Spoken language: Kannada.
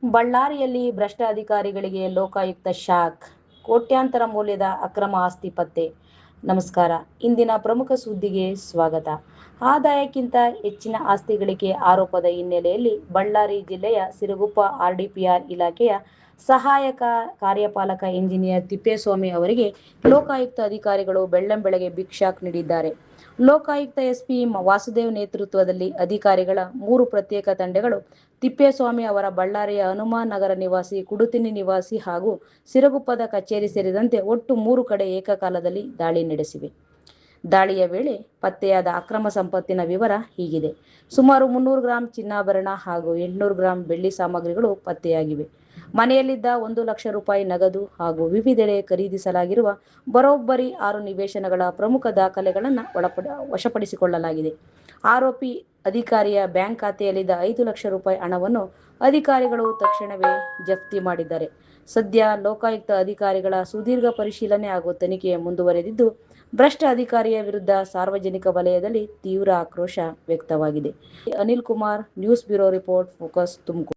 ಬಳ್ಳಾರಿಯಲ್ಲಿ ಭ್ರಷ್ಟ ಅಧಿಕಾರಿಗಳಿಗೆ ಲೋಕಾಯುಕ್ತ ಶಾಕ್, ಕೋಟ್ಯಾಂತರ ಮೌಲ್ಯದ ಅಕ್ರಮ ಆಸ್ತಿ ಪತ್ತೆ. ನಮಸ್ಕಾರ, ಇಂದಿನ ಪ್ರಮುಖ ಸುದ್ದಿಗೆ ಸ್ವಾಗತ. ಆದಾಯಕ್ಕಿಂತ ಹೆಚ್ಚಿನ ಆಸ್ತಿ ಗಳಿಕೆ ಆರೋಪದ ಹಿನ್ನೆಲೆಯಲ್ಲಿ ಬಳ್ಳಾರಿ ಜಿಲ್ಲೆಯ ಸಿರುಗುಪ್ಪ ಆರ್ಡಿಪಿಆರ್ ಇಲಾಖೆಯ ಸಹಾಯಕ ಕಾರ್ಯಪಾಲಕ ಇಂಜಿನಿಯರ್ ತಿಪ್ಪೇಸ್ವಾಮಿ ಅವರಿಗೆ ಲೋಕಾಯುಕ್ತ ಅಧಿಕಾರಿಗಳು ಬೆಳ್ಳಂಬೆಳಗ್ಗೆ ಬಿಗ್ ಶಾಕ್ ನೀಡಿದ್ದಾರೆ. ಲೋಕಾಯುಕ್ತ ಎಸ್ಪಿ ವಾಸುದೇವ್ ನೇತೃತ್ವದಲ್ಲಿ ಅಧಿಕಾರಿಗಳ 3 ಪ್ರತ್ಯೇಕ ತಂಡಗಳು ತಿಪ್ಪೇಸ್ವಾಮಿ ಅವರ ಬಳ್ಳಾರಿಯ ಹನುಮಾನ್ ನಗರ ನಿವಾಸಿ, ಕುಡುತಿನಿ ನಿವಾಸಿ ಹಾಗೂ ಸಿರುಗುಪ್ಪದ ಕಚೇರಿ ಸೇರಿದಂತೆ ಒಟ್ಟು 3 ಕಡೆ ಏಕಕಾಲದಲ್ಲಿ ದಾಳಿ ನಡೆಸಿವೆ. ದಾಳಿಯ ವೇಳೆ ಪತ್ತೆಯಾದ ಅಕ್ರಮ ಸಂಪತ್ತಿನ ವಿವರ ಹೀಗಿದೆ. ಸುಮಾರು 300 ಗ್ರಾಂ ಚಿನ್ನಾಭರಣ ಹಾಗೂ 800 ಗ್ರಾಂ ಬೆಳ್ಳಿ ಸಾಮಗ್ರಿಗಳು ಪತ್ತೆಯಾಗಿವೆ. ಮನೆಯಲ್ಲಿದ್ದ 1 ಲಕ್ಷ ರೂಪಾಯಿ ನಗದು ಹಾಗೂ ವಿವಿಧೆಡೆ ಖರೀದಿಸಲಾಗಿರುವ ಬರೋಬ್ಬರಿ 6 ನಿವೇಶನಗಳ ಪ್ರಮುಖ ದಾಖಲೆಗಳನ್ನು ವಶಪಡಿಸಿಕೊಳ್ಳಲಾಗಿದೆ. ಆರೋಪಿ ಅಧಿಕಾರಿಯ ಬ್ಯಾಂಕ್ ಖಾತೆಯಲ್ಲಿದ್ದ 5 ಲಕ್ಷ ರೂಪಾಯಿ ಹಣವನ್ನು ಅಧಿಕಾರಿಗಳು ತಕ್ಷಣವೇ ಜಪ್ತಿ ಮಾಡಿದ್ದಾರೆ. ಸದ್ಯ ಲೋಕಾಯುಕ್ತ ಅಧಿಕಾರಿಗಳ ಸುದೀರ್ಘ ಪರಿಶೀಲನೆ ಹಾಗೂ ತನಿಖೆ ಮುಂದುವರೆದಿದ್ದು, ಭ್ರಷ್ಟ ಅಧಿಕಾರಿಯ ವಿರುದ್ಧ ಸಾರ್ವಜನಿಕ ವಲಯದಲ್ಲಿ ತೀವ್ರ ಆಕ್ರೋಶ ವ್ಯಕ್ತವಾಗಿದೆ. Anil Kumar, news bureau report, focus, Tumakuru.